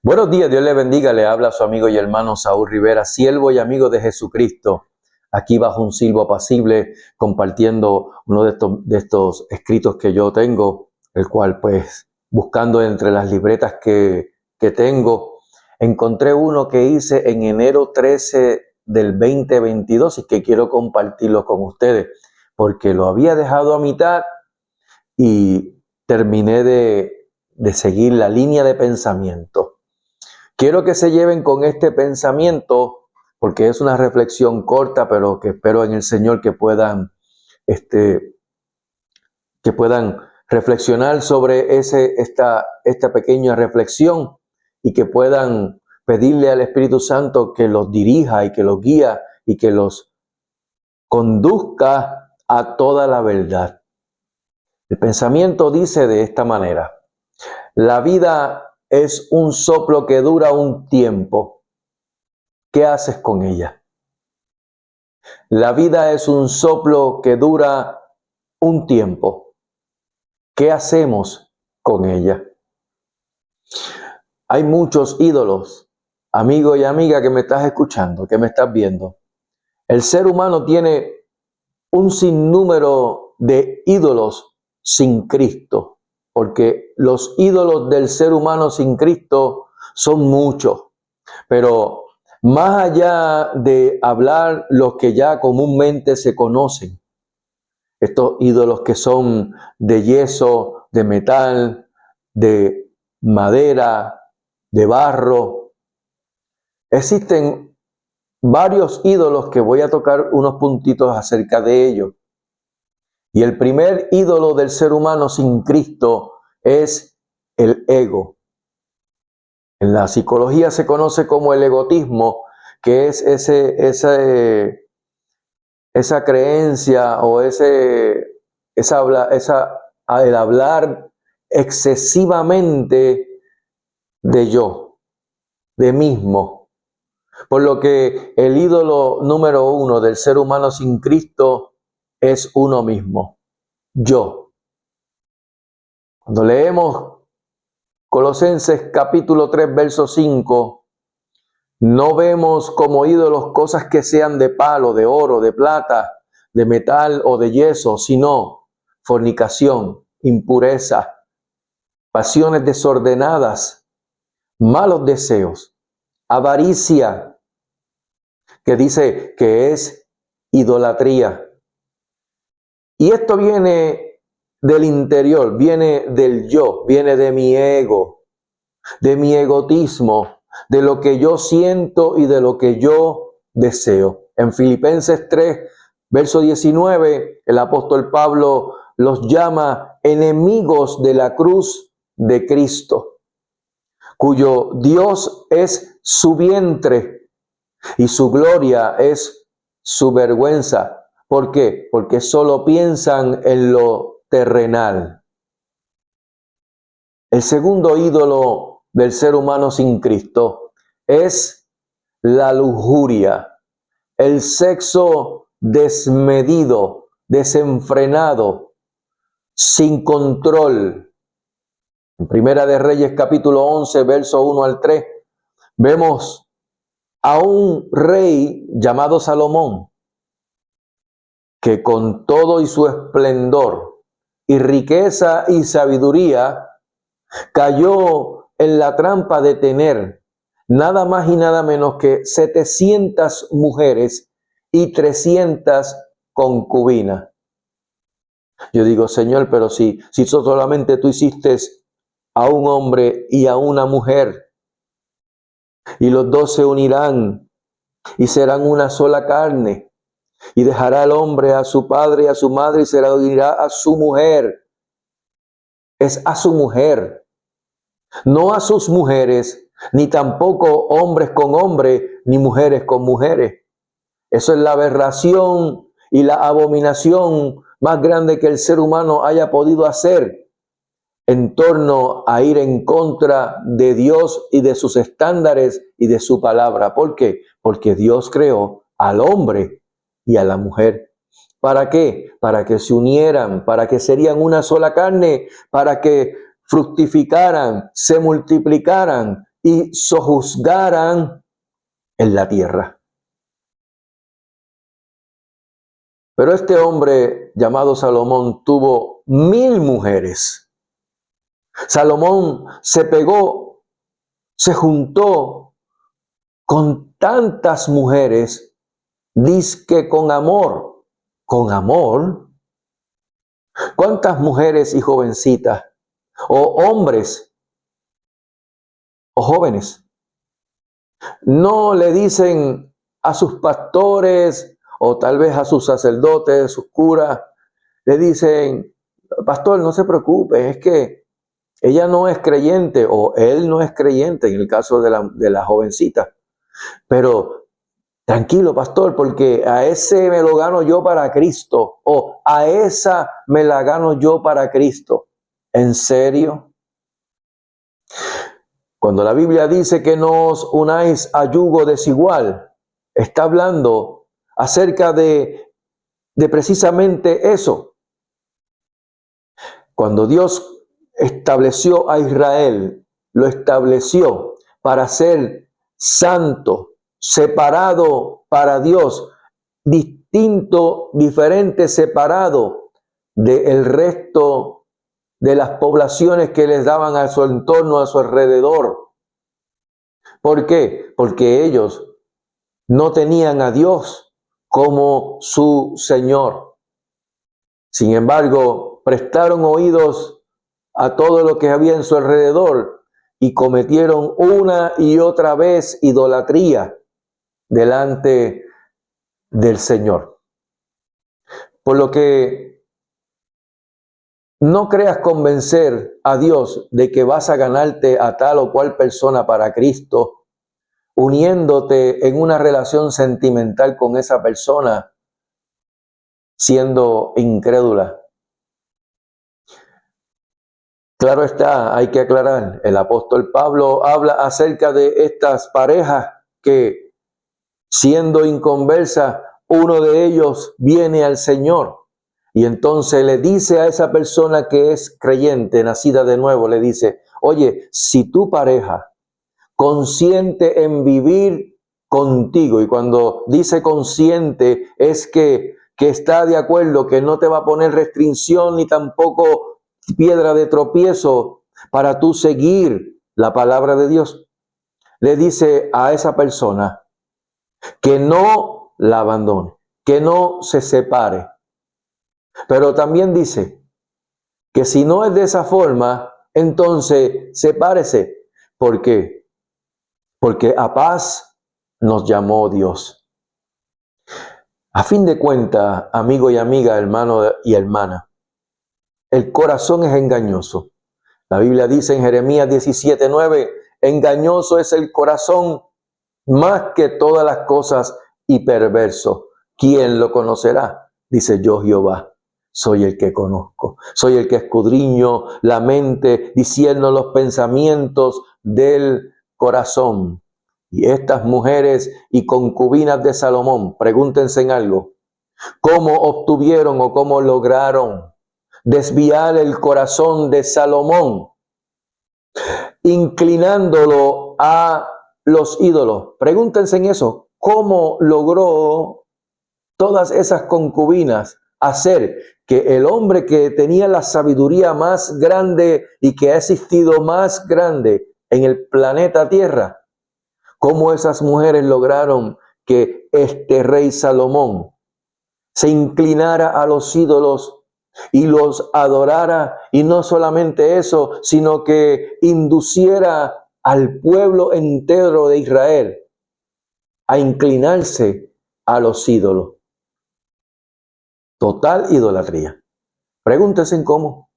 Buenos días, Dios le bendiga, le habla su amigo y hermano Saúl Rivera, siervo y amigo de Jesucristo, aquí bajo un silbo apacible, compartiendo uno de estos escritos que yo tengo, el cual pues buscando entre las libretas que tengo, encontré uno que hice en enero 13 del 2022 y que quiero compartirlo con ustedes, porque lo había dejado a mitad y terminé de seguir la línea de pensamiento. Quiero que se lleven con este pensamiento, porque es una reflexión corta, pero que espero en el Señor este, que puedan reflexionar sobre esta pequeña reflexión y que puedan pedirle al Espíritu Santo que los dirija y que los guía y que los conduzca a toda la verdad. El pensamiento dice de esta manera: la vida es un soplo que dura un tiempo. ¿Qué haces con ella? La vida es un soplo que dura un tiempo. ¿Qué hacemos con ella? Hay muchos ídolos, amigo y amiga que me estás escuchando, que me estás viendo. El ser humano tiene un sinnúmero de ídolos sin Cristo, porque los ídolos del ser humano sin Cristo son muchos. Pero más allá de hablar los que ya comúnmente se conocen, estos ídolos que son de yeso, de metal, de madera, de barro, existen varios ídolos que voy a tocar unos puntitos acerca de ellos. Y el primer ídolo del ser humano sin Cristo es el ego. En la psicología se conoce como el egotismo, que es esa creencia o el hablar excesivamente de yo, de mismo. Por lo que el ídolo número uno del ser humano sin Cristo es uno mismo, yo. Cuando leemos Colosenses capítulo 3, verso 5, no vemos como ídolos cosas que sean de palo, de oro, de plata, de metal o de yeso, sino fornicación, impureza, pasiones desordenadas, malos deseos, avaricia, que dice que es idolatría. Y esto viene del interior, viene del yo, viene de mi ego, de mi egotismo, de lo que yo siento y de lo que yo deseo. En Filipenses 3, verso 19, el apóstol Pablo los llama enemigos de la cruz de Cristo, cuyo Dios es su vientre y su gloria es su vergüenza. ¿Por qué? Porque solo piensan en lo terrenal. El segundo ídolo del ser humano sin Cristo es la lujuria, el sexo desmedido, desenfrenado, sin control. En Primera de Reyes capítulo 11, verso 1 al 3, vemos a un rey llamado Salomón, que con todo y su esplendor y riqueza y sabiduría, cayó en la trampa de tener nada más y nada menos que 700 mujeres y 300 concubinas. Yo digo, Señor, pero si solamente tú hiciste a un hombre y a una mujer, y los dos se unirán y serán una sola carne, y dejará el hombre a su padre y a su madre y se la unirá a su mujer. Es a su mujer, no a sus mujeres, ni tampoco hombres con hombres, ni mujeres con mujeres. Eso es la aberración y la abominación más grande que el ser humano haya podido hacer en torno a ir en contra de Dios y de sus estándares y de su palabra. ¿Por qué? Porque Dios creó al hombre y a la mujer. ¿Para qué? Para que se unieran, para que serían una sola carne, para que fructificaran, se multiplicaran y sojuzgaran en la tierra. Pero este hombre llamado Salomón tuvo 1000 mujeres. Salomón se pegó, se juntó con tantas mujeres, dizque con amor. ¿Con amor? ¿Cuántas mujeres y jovencitas, o hombres, o jóvenes, no le dicen a sus pastores, o tal vez a sus sacerdotes, sus curas, le dicen: pastor, no se preocupe, es que ella no es creyente, o él no es creyente, en el caso de la jovencita, pero tranquilo, pastor, porque a ese me lo gano yo para Cristo, o a esa me la gano yo para Cristo. ¿En serio? Cuando la Biblia dice que no os unáis a yugo desigual, está hablando acerca de precisamente eso. Cuando Dios estableció a Israel, lo estableció para ser santo, separado para Dios, distinto, diferente, separado del resto de las poblaciones que les daban a su entorno, a su alrededor. ¿Por qué? Porque ellos no tenían a Dios como su Señor. Sin embargo, prestaron oídos a todo lo que había en su alrededor y cometieron una y otra vez idolatría delante del Señor. Por lo que no creas convencer a Dios de que vas a ganarte a tal o cual persona para Cristo, uniéndote en una relación sentimental con esa persona, siendo incrédula. Claro está, hay que aclarar, el apóstol Pablo habla acerca de estas parejas que, siendo inconversas, uno de ellos viene al Señor. Y entonces le dice a esa persona que es creyente, nacida de nuevo, le dice: oye, si tu pareja consiente en vivir contigo, y cuando dice consciente es que está de acuerdo, que no te va a poner restricción ni tampoco piedra de tropiezo para tú seguir la palabra de Dios, le dice a esa persona que no la abandone, que no se separe. Pero también dice que si no es de esa forma, entonces sepárese. ¿Por qué? Porque a paz nos llamó Dios. A fin de cuentas, amigo y amiga, hermano y hermana, el corazón es engañoso. La Biblia dice en Jeremías 17:9, engañoso es el corazón más que todas las cosas y perverso. ¿Quién lo conocerá? Dice: yo, Jehová, soy el que conozco, soy el que escudriño la mente, discierno los pensamientos del corazón. Y estas mujeres y concubinas de Salomón, pregúntense en algo: ¿cómo obtuvieron o cómo lograron desviar el corazón de Salomón, inclinándolo a los ídolos? Pregúntense en eso. ¿Cómo logró todas esas concubinas hacer que el hombre que tenía la sabiduría más grande y que ha existido más grande en el planeta Tierra, cómo esas mujeres lograron que este rey Salomón se inclinara a los ídolos y los adorara? Y no solamente eso, sino que induciera al pueblo entero de Israel a inclinarse a los ídolos. Total idolatría. Pregúntense en cómo.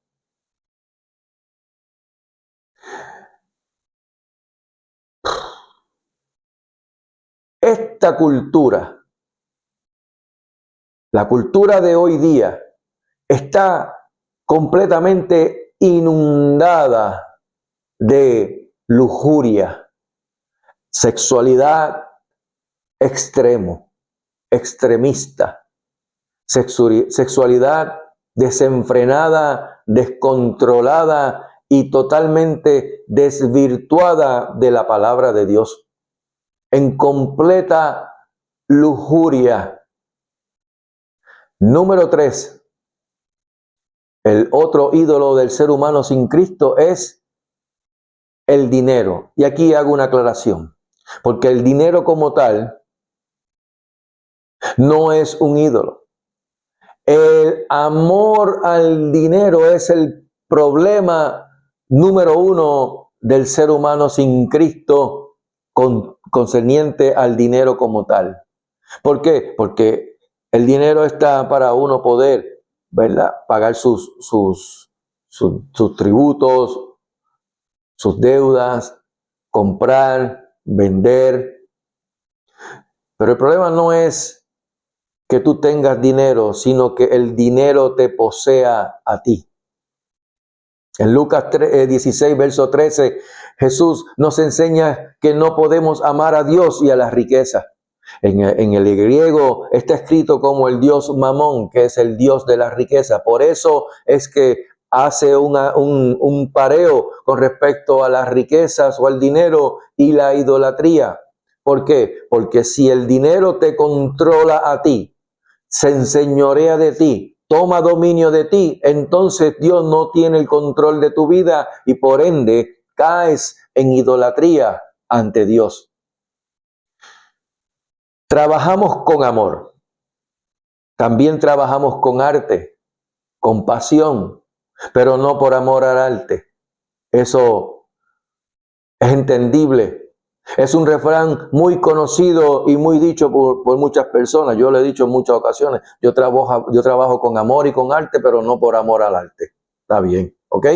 Esta cultura, la cultura de hoy día, está completamente inundada de lujuria, sexualidad extremo, extremista, sexualidad desenfrenada, descontrolada y totalmente desvirtuada de la palabra de Dios, en completa lujuria. Número 3, el otro ídolo del ser humano sin Cristo es el dinero. Y aquí hago una aclaración, porque el dinero como tal no es un ídolo. El amor al dinero es el problema número 1 del ser humano sin Cristo concerniente al dinero como tal. ¿Por qué? Porque el dinero está para uno poder, ¿verdad?, pagar sus tributos, sus deudas, comprar, vender. Pero el problema no es que tú tengas dinero, sino que el dinero te posea a ti. En Lucas 16, verso 13, Jesús nos enseña que no podemos amar a Dios y a las riquezas. En el griego está escrito como el dios Mamón, que es el dios de la riqueza. Por eso es que hace un pareo con respecto a las riquezas o al dinero y la idolatría. ¿Por qué? Porque si el dinero te controla a ti, se enseñorea de ti, toma dominio de ti, entonces Dios no tiene el control de tu vida y por ende caes en idolatría ante Dios. Trabajamos con amor, también trabajamos con arte, con pasión, pero no por amor al arte. Eso es entendible. Es un refrán muy conocido y muy dicho por muchas personas. Yo lo he dicho en muchas ocasiones. Yo trabajo con amor y con arte, pero no por amor al arte. Está bien, ¿ok?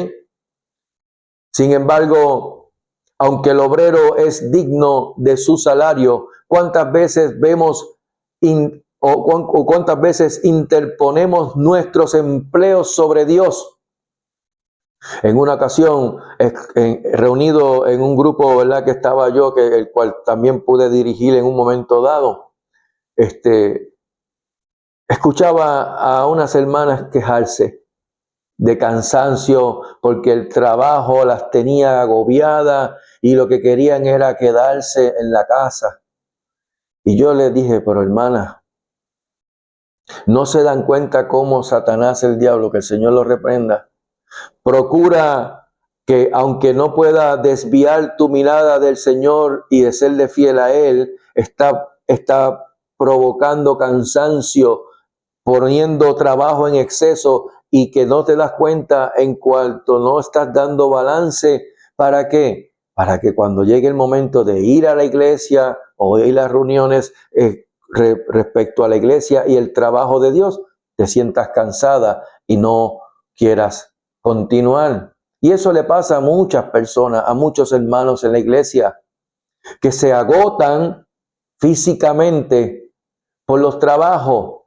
Sin embargo, aunque el obrero es digno de su salario, ¿cuántas veces vemos o cuántas veces interponemos nuestros empleos sobre Dios? En una ocasión, reunido en un grupo, ¿verdad?, que estaba yo, el cual también pude dirigir en un momento dado, escuchaba a unas hermanas quejarse de cansancio porque el trabajo las tenía agobiadas y lo que querían era quedarse en la casa. Y yo les dije, pero hermanas, ¿no se dan cuenta cómo Satanás, el diablo, que el Señor lo reprenda, procura que aunque no pueda desviar tu mirada del Señor y de serle fiel a Él, está provocando cansancio, poniendo trabajo en exceso y que no te das cuenta en cuanto no estás dando balance? ¿Para qué? Para que cuando llegue el momento de ir a la iglesia o ir a las reuniones respecto a la iglesia y el trabajo de Dios, te sientas cansada y no quieras continuar. Y eso le pasa a muchas personas, a muchos hermanos en la iglesia, que se agotan físicamente por los trabajos.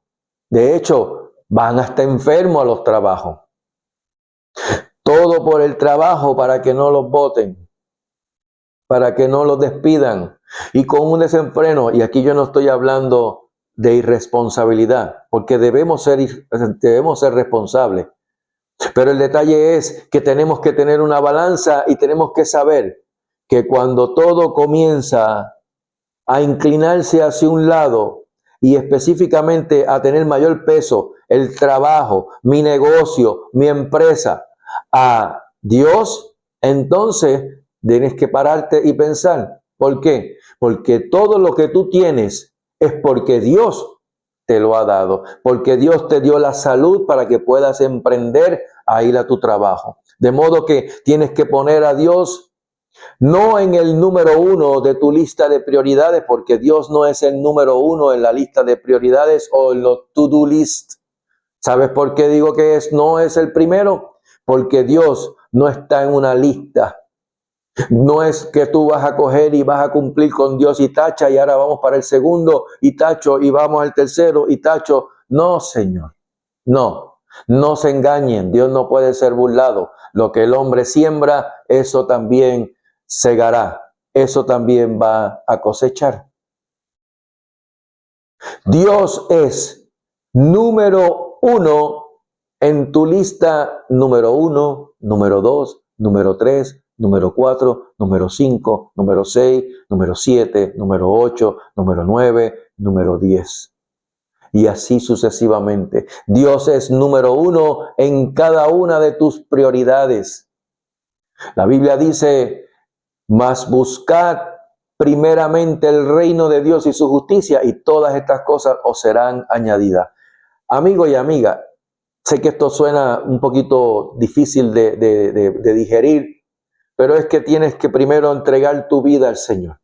De hecho, van hasta enfermos a los trabajos. Todo por el trabajo, para que no los boten, para que no los despidan. Y con un desenfreno, y aquí yo no estoy hablando de irresponsabilidad, porque debemos ser responsables. Pero el detalle es que tenemos que tener una balanza y tenemos que saber que cuando todo comienza a inclinarse hacia un lado y específicamente a tener mayor peso, el trabajo, mi negocio, mi empresa, a Dios, entonces tienes que pararte y pensar. ¿Por qué? Porque todo lo que tú tienes es porque Dios te lo ha dado, porque Dios te dio la salud para que puedas emprender a ir a tu trabajo. De modo que tienes que poner a Dios no en el número 1 de tu lista de prioridades, porque Dios no es el número 1 en la lista de prioridades o en los to-do list. ¿Sabes por qué digo que no es el primero? Porque Dios no está en una lista. No es que tú vas a coger y vas a cumplir con Dios y tacha, y ahora vamos para el segundo y tacho, y vamos al tercero y tacho. No, Señor. No se engañen. Dios no puede ser burlado. Lo que el hombre siembra, eso también segará. Eso también va a cosechar. Dios es número 1 en tu lista, número 1, número 2, número 3, número 4, número 5, número 6, número 7, número 8, número 9, número 10. Y así sucesivamente. Dios es número 1 en cada una de tus prioridades. La Biblia dice, mas buscad primeramente el reino de Dios y su justicia, y todas estas cosas os serán añadidas. Amigo y amiga, sé que esto suena un poquito difícil de digerir, pero es que tienes que primero entregar tu vida al Señor.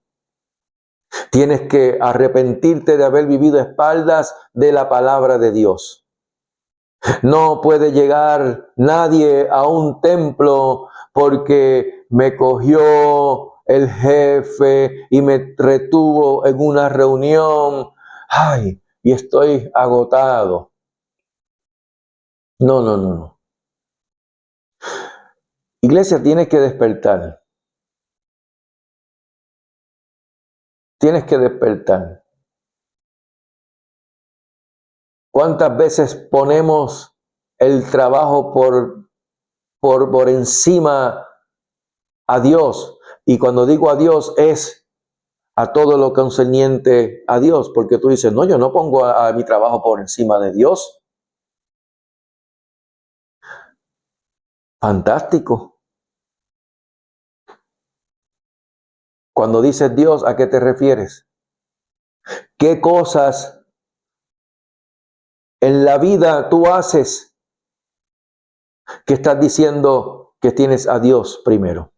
Tienes que arrepentirte de haber vivido a espaldas de la palabra de Dios. No puede llegar nadie a un templo porque me cogió el jefe y me retuvo en una reunión. Ay, y estoy agotado. No, no, no, no. Iglesia, tienes que despertar. Tienes que despertar. ¿Cuántas veces ponemos el trabajo por encima a Dios? Y cuando digo a Dios es a todo lo concerniente a Dios, porque tú dices, no, yo no pongo a mi trabajo por encima de Dios. Fantástico. Cuando dices Dios, ¿a qué te refieres? ¿Qué cosas en la vida tú haces que estás diciendo que tienes a Dios primero?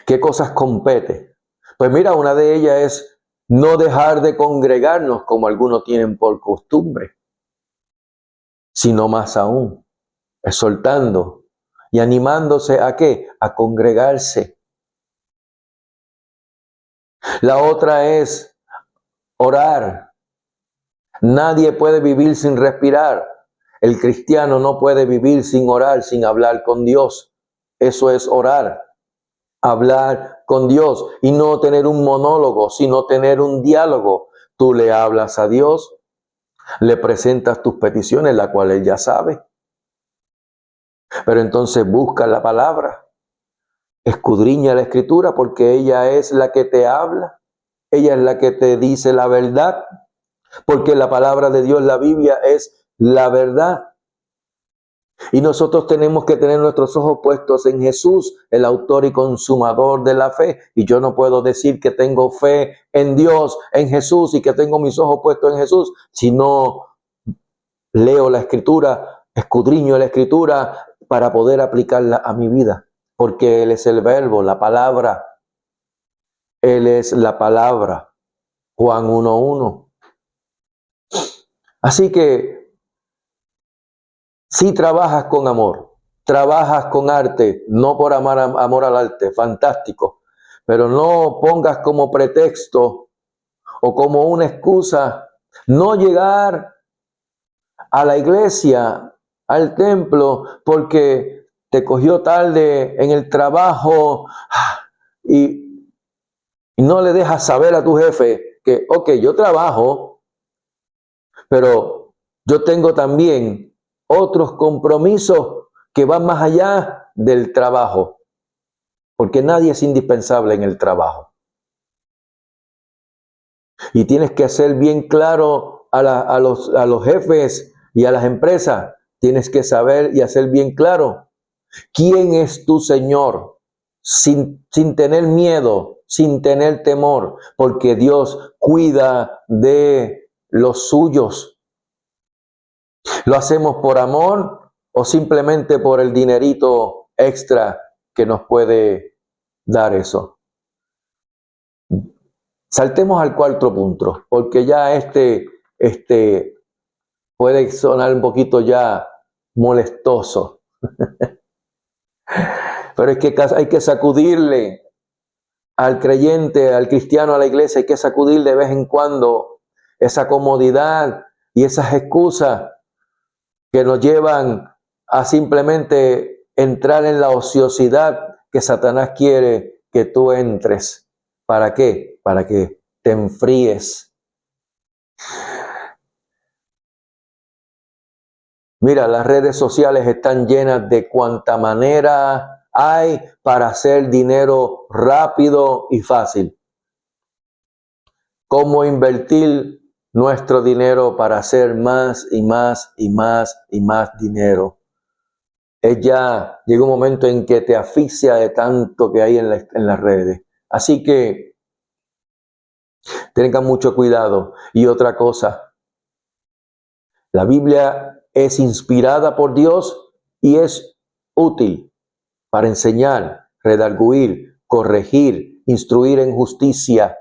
¿Qué cosas compete? Pues mira, una de ellas es no dejar de congregarnos como algunos tienen por costumbre, sino más aún, exhortando y animándose a qué? A congregarse. La otra es orar. Nadie puede vivir sin respirar. El cristiano no puede vivir sin orar, sin hablar con Dios. Eso es orar. Hablar con Dios y no tener un monólogo, sino tener un diálogo. Tú le hablas a Dios, le presentas tus peticiones, la cual Él ya sabe. Pero entonces busca la palabra, escudriña la escritura, porque ella es la que te habla, ella es la que te dice la verdad, porque la palabra de Dios, la Biblia, es la verdad. Y nosotros tenemos que tener nuestros ojos puestos en Jesús, el autor y consumador de la fe. Y yo no puedo decir que tengo fe en Dios, en Jesús, y que tengo mis ojos puestos en Jesús, si no leo la escritura, escudriño la escritura para poder aplicarla a mi vida. Porque Él es el verbo, la palabra. Él es la palabra. Juan 1:1. Así que si trabajas con amor, trabajas con arte, no por amor al arte, fantástico, pero no pongas como pretexto o como una excusa no llegar a la iglesia, al templo, porque te cogió tarde en el trabajo y no le dejas saber a tu jefe que, ok, yo trabajo, pero yo tengo también otros compromisos que van más allá del trabajo, porque nadie es indispensable en el trabajo. Y tienes que hacer bien claro a los jefes y a las empresas, tienes que saber y hacer bien claro quién es tu Señor, sin tener miedo, sin tener temor, porque Dios cuida de los suyos. ¿Lo hacemos por amor o simplemente por el dinerito extra que nos puede dar eso? Saltemos al cuarto punto, porque ya este puede sonar un poquito ya molestoso. Pero es que hay que sacudirle al creyente, al cristiano, a la iglesia, hay que sacudir de vez en cuando esa comodidad y esas excusas que nos llevan a simplemente entrar en la ociosidad que Satanás quiere que tú entres. ¿Para qué? Para que te enfríes. Mira, las redes sociales están llenas de cuanta manera hay para hacer dinero rápido y fácil. Cómo invertir nuestro dinero para hacer más y más y más y más dinero. Llega un momento en que te asfixia de tanto que hay en las redes. Así que tengan mucho cuidado. Y otra cosa, la Biblia es inspirada por Dios y es útil para enseñar, redarguir, corregir, instruir en justicia.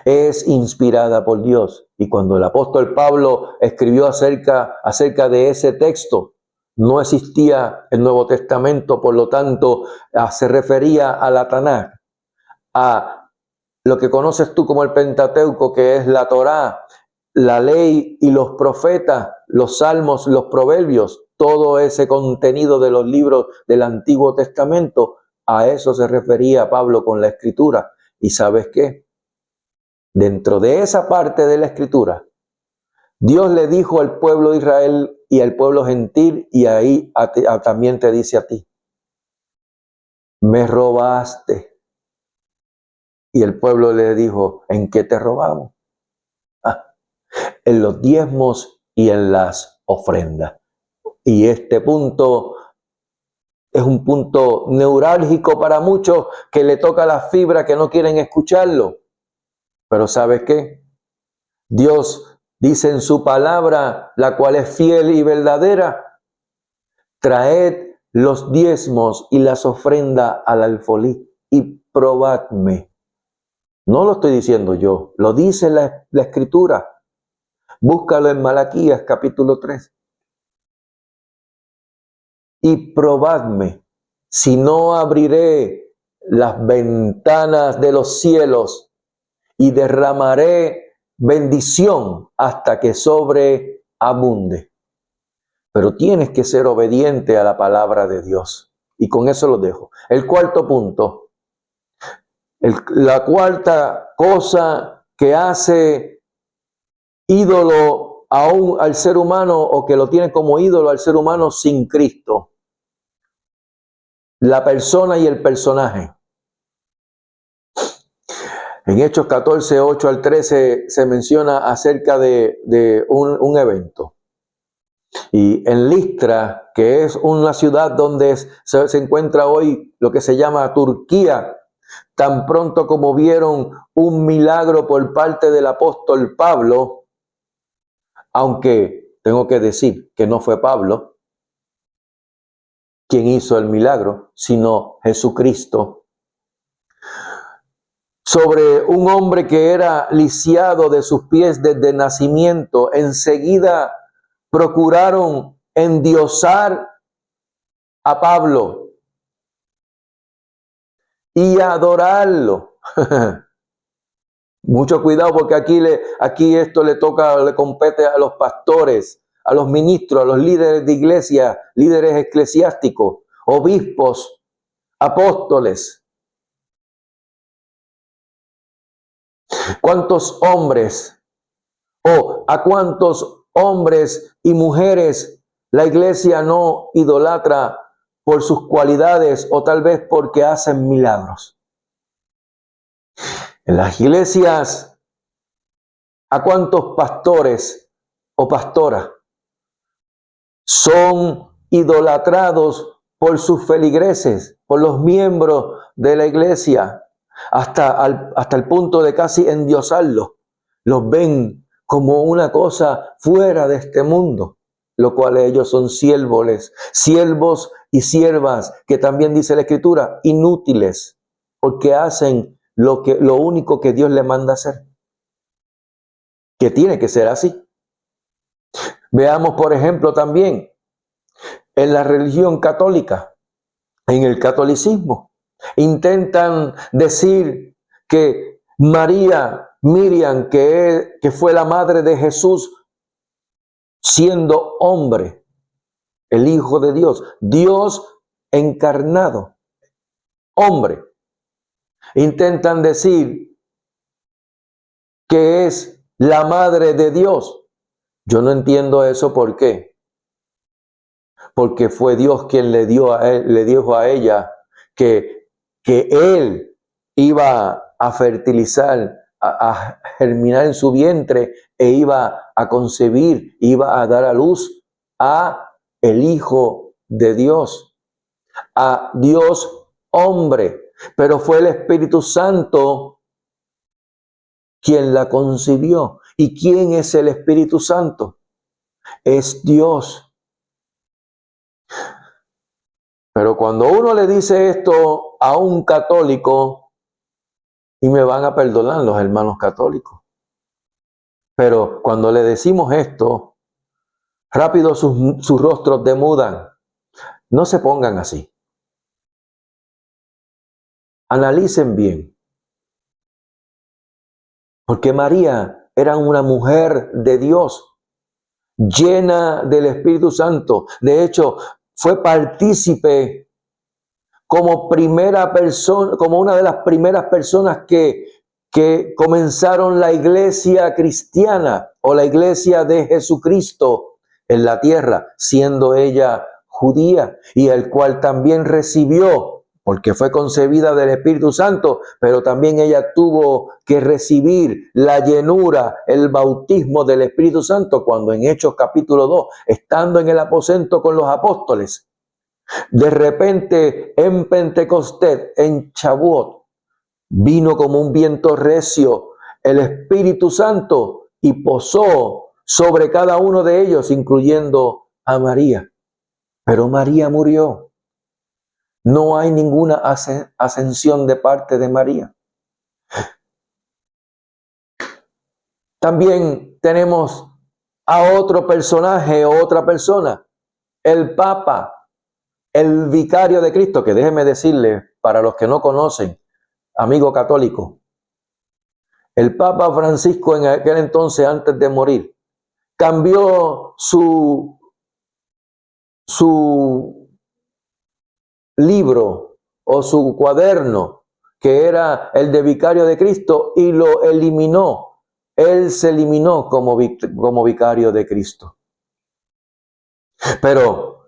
Es inspirada por Dios. Y cuando el apóstol Pablo escribió acerca de ese texto, no existía el Nuevo Testamento, por lo tanto, se refería a la Tanaj, a lo que conoces tú como el Pentateuco, que es la Torá, la ley y los profetas, los salmos, los proverbios, todo ese contenido de los libros del Antiguo Testamento, a eso se refería Pablo con la Escritura. ¿Y sabes qué? Dentro de esa parte de la Escritura, Dios le dijo al pueblo de Israel y al pueblo gentil, y ahí también te dice a ti, me robaste. Y el pueblo le dijo, ¿en qué te robamos? En los diezmos y en las ofrendas. Y este punto es un punto neurálgico para muchos que le toca la fibra, que no quieren escucharlo. Pero ¿sabes qué? Dios dice en su palabra, la cual es fiel y verdadera, traed los diezmos y las ofrendas al alfolí y probadme. No lo estoy diciendo yo, lo dice la Escritura. Búscalo en Malaquías capítulo 3. Y probadme, si no abriré las ventanas de los cielos y derramaré bendición hasta que sobreabunde. Pero tienes que ser obediente a la palabra de Dios. Y con eso lo dejo. El cuarto punto. La cuarta cosa que hace ídolo al ser humano, o que lo tiene como ídolo al ser humano sin Cristo. La persona y el personaje. En Hechos 14, 8 al 13 se menciona acerca de un evento. Y en Listra, que es una ciudad donde se encuentra hoy lo que se llama Turquía, tan pronto como vieron un milagro por parte del apóstol Pablo, aunque tengo que decir que no fue Pablo quien hizo el milagro, sino Jesucristo, sobre un hombre que era lisiado de sus pies desde nacimiento, enseguida procuraron endiosar a Pablo y adorarlo. Mucho cuidado, porque aquí esto le compete a los pastores, a los ministros, a los líderes de iglesia, líderes eclesiásticos, obispos, apóstoles. ¿Cuántos hombres a cuántos hombres y mujeres la iglesia no idolatra por sus cualidades, o tal vez porque hacen milagros? En las iglesias, ¿a cuántos pastores o pastoras son idolatrados por sus feligreses, por los miembros de la iglesia, hasta el punto de casi endiosarlos? Los ven como una cosa fuera de este mundo, lo cual ellos son siervos y siervas, que también dice la Escritura, inútiles, porque hacen lo único que Dios le manda hacer, que tiene que ser así. Veamos, por ejemplo, también en la religión católica, en el catolicismo, intentan decir que Miriam, que fue la madre de Jesús, siendo hombre, el Hijo de Dios, Dios encarnado, hombre, intentan decir que es la madre de Dios. Yo no entiendo eso. ¿Por qué? porque fue Dios quien le dijo a ella que él iba a fertilizar, a germinar en su vientre e iba a concebir, iba a dar a luz a el Hijo de Dios, a Dios hombre. Pero fue el Espíritu Santo quien la concibió. ¿Y quién es el Espíritu Santo? Es Dios. Pero cuando uno le dice esto a un católico, y me van a perdonar los hermanos católicos, pero cuando le decimos esto, rápido sus rostros demudan. No se pongan así. Analicen bien. Porque María era una mujer de Dios, llena del Espíritu Santo. De hecho, fue partícipe como primera persona, como una de las primeras personas que comenzaron la iglesia cristiana o la iglesia de Jesucristo en la tierra, siendo ella judía, y el cual también recibió, porque fue concebida del Espíritu Santo, pero también ella tuvo que recibir la llenura, el bautismo del Espíritu Santo, cuando en Hechos capítulo 2, estando en el aposento con los apóstoles, de repente en Pentecostés, en Shavuot, vino como un viento recio el Espíritu Santo y posó sobre cada uno de ellos, incluyendo a María. Pero María murió. No hay ninguna ascensión de parte de María. También tenemos a otro personaje, otra persona, el Papa, el vicario de Cristo, que déjeme decirle, para los que no conocen, amigo católico, el Papa Francisco en aquel entonces, antes de morir, cambió su libro o su cuaderno, que era el de vicario de Cristo, y lo eliminó. Él se eliminó como vicario de Cristo. Pero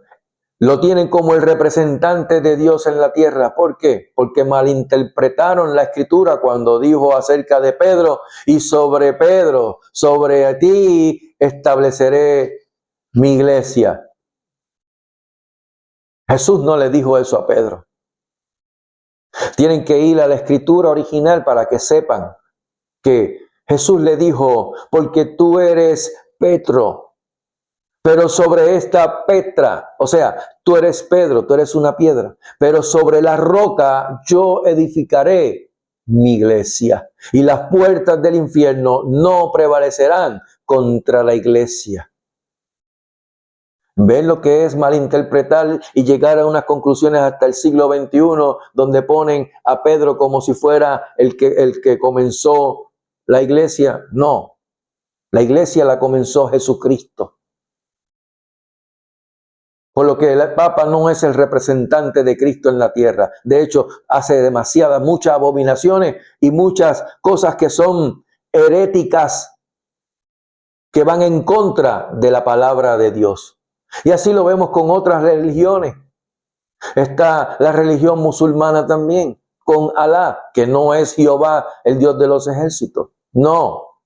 lo tienen como el representante de Dios en la tierra. ¿Por qué? Porque malinterpretaron la escritura cuando dijo acerca de Pedro: y sobre Pedro, sobre ti estableceré mi iglesia. Jesús no le dijo eso a Pedro. Tienen que ir a la escritura original para que sepan que Jesús le dijo: porque tú eres Petro, pero sobre esta Petra, o sea, tú eres Pedro, tú eres una piedra, pero sobre la roca yo edificaré mi iglesia, y las puertas del infierno no prevalecerán contra la iglesia. ¿Ven lo que es malinterpretar y llegar a unas conclusiones hasta el siglo XXI, donde ponen a Pedro como si fuera el que comenzó la iglesia? No, la iglesia la comenzó Jesucristo. Por lo que el Papa no es el representante de Cristo en la tierra. De hecho, hace muchas abominaciones y muchas cosas que son heréticas, que van en contra de la palabra de Dios. Y así lo vemos con otras religiones. Está la religión musulmana también, con Alá, que no es Jehová, el Dios de los ejércitos. No.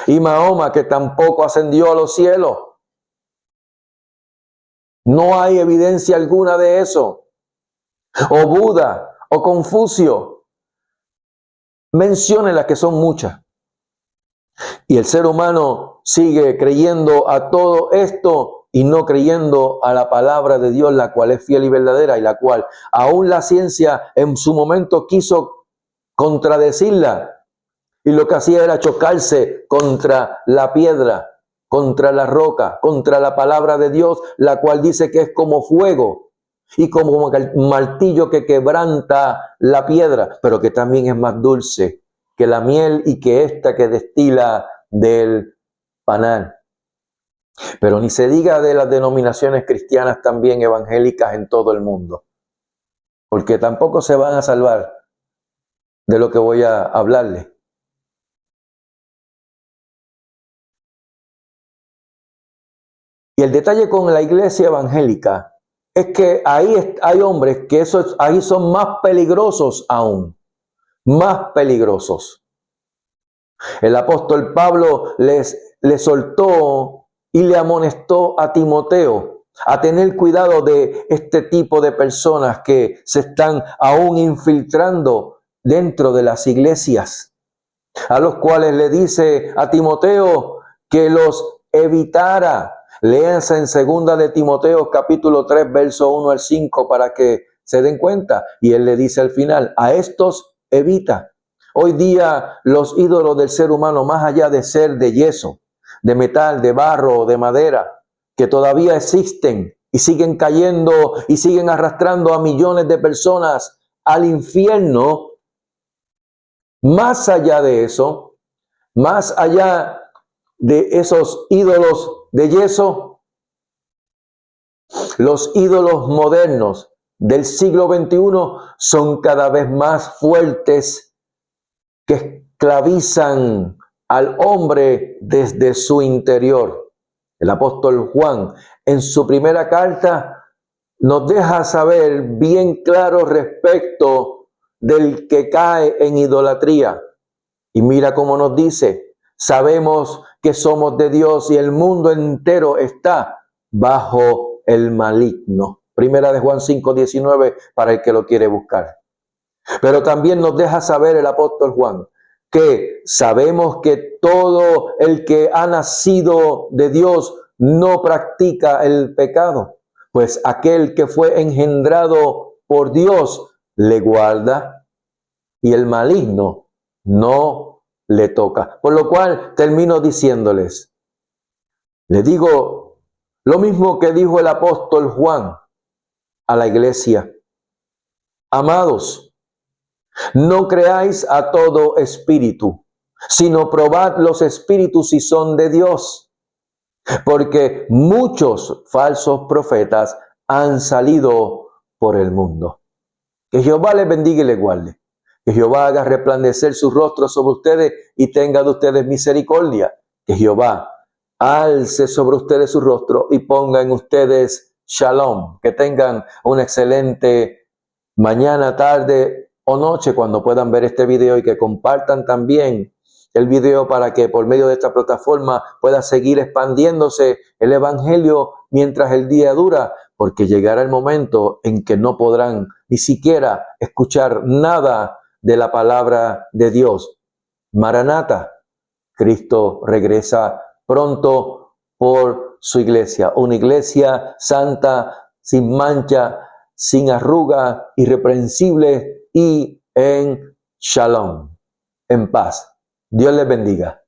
Y Mahoma, que tampoco ascendió a los cielos. No hay evidencia alguna de eso. O Buda, o Confucio. Menciónenlas, que son muchas. Y el ser humano sigue creyendo a todo esto y no creyendo a la palabra de Dios, la cual es fiel y verdadera, y la cual aún la ciencia en su momento quiso contradecirla, y lo que hacía era chocarse contra la piedra, contra la roca, contra la palabra de Dios, la cual dice que es como fuego y como martillo que quebranta la piedra, pero que también es más dulce que la miel y que esta que destila del panal. Pero ni se diga de las denominaciones cristianas también evangélicas en todo el mundo, porque tampoco se van a salvar de lo que voy a hablarles. el detalle con la iglesia evangélica es que ahí hay hombres que ahí son más peligrosos aún, más peligrosos. El apóstol Pablo le soltó y le amonestó a Timoteo a tener cuidado de este tipo de personas que se están aún infiltrando dentro de las iglesias, a los cuales le dice a Timoteo que los evitara. Léanse en 2 de Timoteo capítulo 3, verso 1 al 5 para que se den cuenta. Y él le dice al final, a estos evita. Hoy día los ídolos del ser humano, más allá de ser de yeso, de metal, de barro, de madera, que todavía existen y siguen cayendo y siguen arrastrando a millones de personas al infierno, más allá de eso, más allá de esos ídolos de yeso, los ídolos modernos del siglo XXI son cada vez más fuertes, que esclavizan al hombre desde su interior. El apóstol Juan, en su primera carta, nos deja saber bien claro respecto del que cae en idolatría. Y mira cómo nos dice, sabemos que somos de Dios y el mundo entero está bajo el maligno. Primera de Juan 5:19 para el que lo quiere buscar. Pero también nos deja saber el apóstol Juan que sabemos que todo el que ha nacido de Dios no practica el pecado, pues aquel que fue engendrado por Dios le guarda y el maligno no le toca. Por lo cual termino diciéndoles, le digo lo mismo que dijo el apóstol Juan a la iglesia. Amados, no creáis a todo espíritu, sino probad los espíritus si son de Dios, porque muchos falsos profetas han salido por el mundo. Que Jehová les bendiga y les guarde. Que Jehová haga resplandecer su rostro sobre ustedes y tenga de ustedes misericordia. Que Jehová alce sobre ustedes su rostro y ponga en ustedes shalom. Que tengan una excelente mañana, tarde o noche cuando puedan ver este video, y que compartan también el video para que por medio de esta plataforma pueda seguir expandiéndose el evangelio mientras el día dura, porque llegará el momento en que no podrán ni siquiera escuchar nada de la palabra de Dios. Maranata, Cristo regresa pronto por su iglesia, una iglesia santa, sin mancha, sin arruga, irreprensible y en shalom, en paz. Dios les bendiga.